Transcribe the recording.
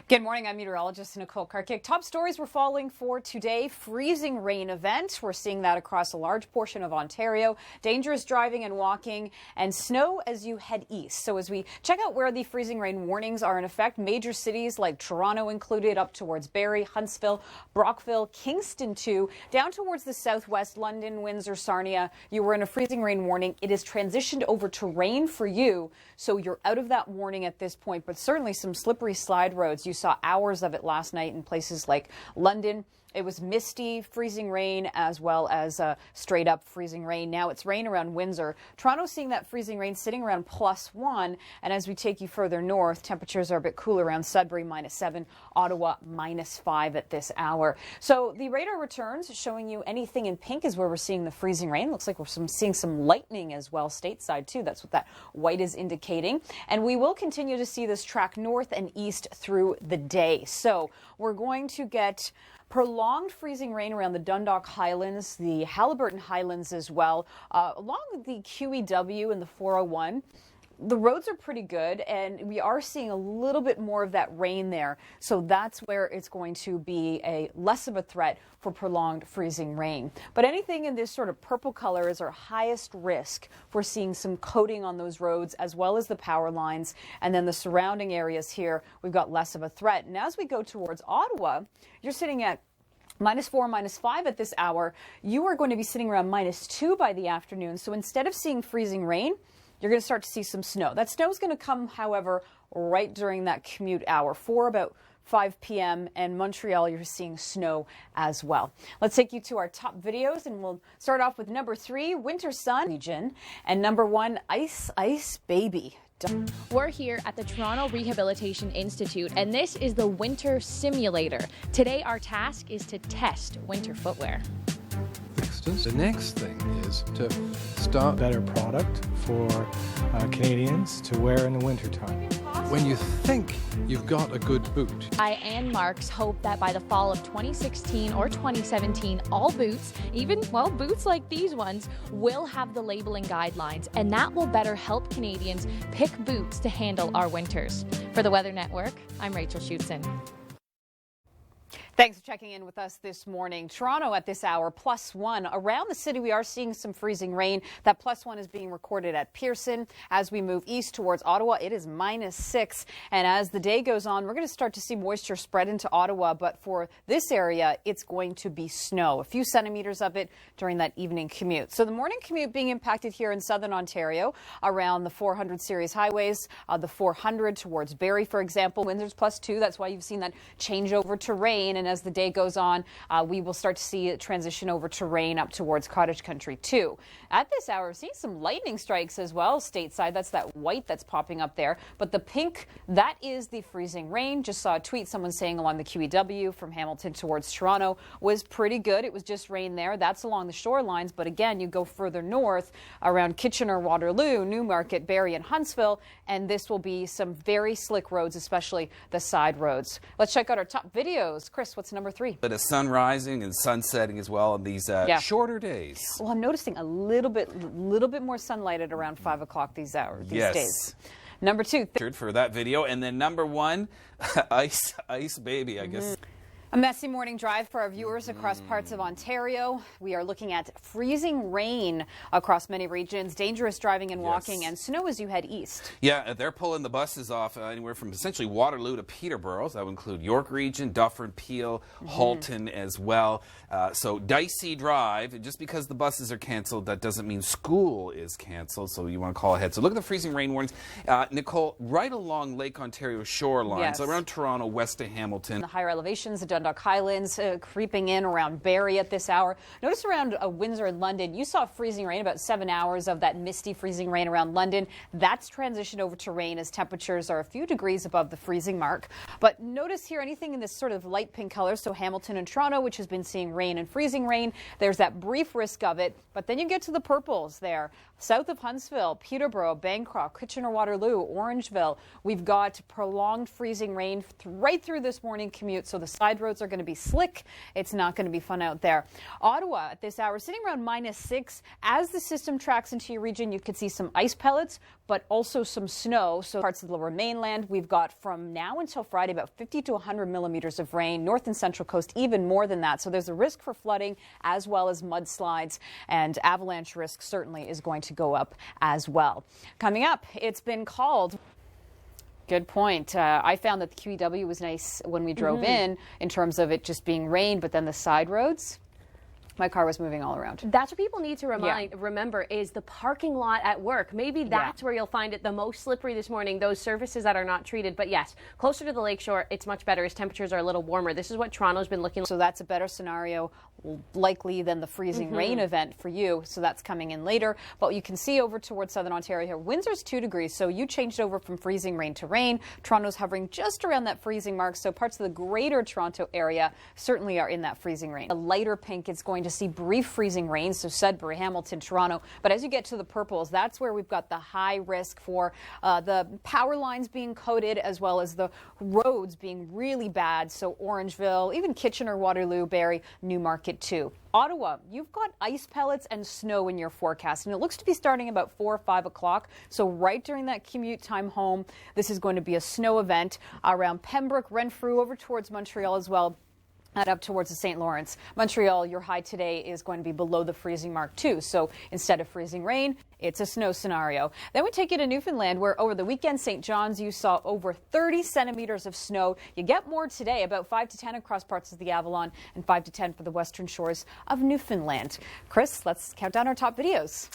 Good morning. I'm meteorologist Nicole Karkic. Top stories we're following for today. Freezing rain event. We're seeing that across a large portion of Ontario. Dangerous driving and walking, and snow as you head east. So as we check out where the freezing rain warnings are in effect, major cities like Toronto included, up towards Barrie, Huntsville, Brockville, Kingston too, down towards the southwest, London, Windsor, Sarnia. You were in a freezing rain warning. It has transitioned over to rain for you, so you're out of that warning at this point, but certainly some slippery slide roads. You saw hours of it last night in places like London. It was misty, freezing rain, as well as straight up freezing rain. Now it's rain around Windsor. Toronto seeing that freezing rain sitting around +1. And as we take you further north, temperatures are a bit cooler around Sudbury -7, Ottawa -5 at this hour. So the radar returns showing you anything in pink is where we're seeing the freezing rain. Looks like we're seeing some lightning as well stateside too. That's what that white is indicating. And we will continue to see this track north and east through the day. So we're going to get prolonged freezing rain around the Dundalk Highlands, the Haliburton Highlands as well, along with the QEW and the 401. The roads are pretty good, and we are seeing a little bit more of that rain there. So that's where it's going to be less of a threat for prolonged freezing rain. But anything in this sort of purple color is our highest risk for seeing some coating on those roads, as well as the power lines. And then the surrounding areas here, we've got less of a threat. And as we go towards Ottawa, you're sitting at -4, -5 at this hour. You are going to be sitting around -2 by the afternoon. So instead of seeing freezing rain, you're going to start to see some snow. That snow is going to come, however, right during that commute hour for about 5 p.m. and Montreal, you're seeing snow as well. Let's take you to our top videos, and we'll start off with number 3, Winter Sun region, and number 1, Ice Ice Baby. We're here at the Toronto Rehabilitation Institute, and this is the Winter Simulator. Today, our task is to test winter footwear. The next thing is to start a better product for Canadians to wear in the wintertime. When you think you've got a good boot. I and Marks hope that by the fall of 2016 or 2017, all boots, even, well, boots like these ones, will have the labeling guidelines, and that will better help Canadians pick boots to handle our winters. For the Weather Network, I'm Rachel Schoutsen. Thanks for checking in with us this morning. Toronto at this hour, +1. Around the city, we are seeing some freezing rain. That +1 is being recorded at Pearson. As we move east towards Ottawa, it is -6. And as the day goes on, we're going to start to see moisture spread into Ottawa. But for this area, it's going to be snow, a few centimeters of it during that evening commute. So the morning commute being impacted here in southern Ontario around the 400 series highways, the 400 towards Barrie, for example. Windsor's +2. That's why you've seen that change over to rain. And as the day goes on, we will start to see it transition over to rain up towards cottage country too. At this hour, we're seeing some lightning strikes as well stateside. That's that white that's popping up there. But the pink, that is the freezing rain. Just saw a tweet, someone saying along the QEW from Hamilton towards Toronto was pretty good. It was just rain there. That's along the shorelines. But again, you go further north around Kitchener, Waterloo, Newmarket, Barrie, and Huntsville. And this will be some very slick roads, especially the side roads. Let's check out our top videos. Chris, what's number 3? But a sun rising and sun setting as well on these shorter days. Well, I'm noticing a little bit more sunlight at around 5 o'clock these days. Number 2. For that video. And then number 1, Ice Baby, I guess. A messy morning drive for our viewers across parts of Ontario. We are looking at freezing rain across many regions, dangerous driving and walking, and snow as you head east. Yeah, they're pulling the buses off anywhere from essentially Waterloo to Peterborough. So that would include York Region, Dufferin, Peel, Halton as well. So dicey drive. And just because the buses are canceled, that doesn't mean school is canceled. So you want to call ahead. So look at the freezing rain warnings. Nicole, right along Lake Ontario shoreline, so around Toronto, west of Hamilton. The higher elevations, the Dundalk Highlands creeping in around Barrie at this hour. Notice around Windsor and London, you saw freezing rain, about 7 hours of that misty freezing rain around London. That's transitioned over to rain as temperatures are a few degrees above the freezing mark. But notice here anything in this sort of light pink color, so Hamilton and Toronto, which has been seeing rain and freezing rain, there's that brief risk of it. But then you get to the purples there. South of Huntsville, Peterborough, Bancroft, Kitchener-Waterloo, Orangeville, we've got prolonged freezing rain right through this morning commute, so the side roads are going to be slick. It's not going to be fun out there. Ottawa at this hour sitting around -6. As the system tracks into your region, you could see some ice pellets, but also some snow. So parts of the lower mainland, we've got from now until Friday about 50 to 100 millimeters of rain. North and central coast, even more than that. So there's a risk for flooding as well as mudslides, and avalanche risk certainly is going to go up as well. Coming up, it's been called. Good point. I found that the QEW was nice when we drove in terms of it just being rain, but then the side roads, my car was moving all around. That's what people need to remember is the parking lot at work. Maybe that's where you'll find it the most slippery this morning, those surfaces that are not treated. But yes, closer to the lakeshore, it's much better as temperatures are a little warmer. This is what Toronto's been looking like. So that's a better scenario likely than the freezing rain event for you. So that's coming in later. But you can see over towards southern Ontario here, Windsor's 2 degrees. So you changed over from freezing rain to rain. Toronto's hovering just around that freezing mark. So parts of the greater Toronto area certainly are in that freezing rain. A lighter pink, it's going to see brief freezing rain. So Sudbury, Hamilton, Toronto. But as you get to the purples, that's where we've got the high risk for the power lines being coated as well as the roads being really bad. So Orangeville, even Kitchener, Waterloo, Barrie, Newmarket too. Ottawa, you've got ice pellets and snow in your forecast, and it looks to be starting about 4 or 5 o'clock. So right during that commute time home, this is going to be a snow event around Pembroke, Renfrew, over towards Montreal as well. And up towards the St. Lawrence. Montreal, your high today is going to be below the freezing mark too. So instead of freezing rain, it's a snow scenario. Then we take you to Newfoundland, where over the weekend, St. John's, you saw over 30 centimeters of snow. You get more today, about 5 to 10 across parts of the Avalon and 5 to 10 for the western shores of Newfoundland. Chris, let's count down our top videos.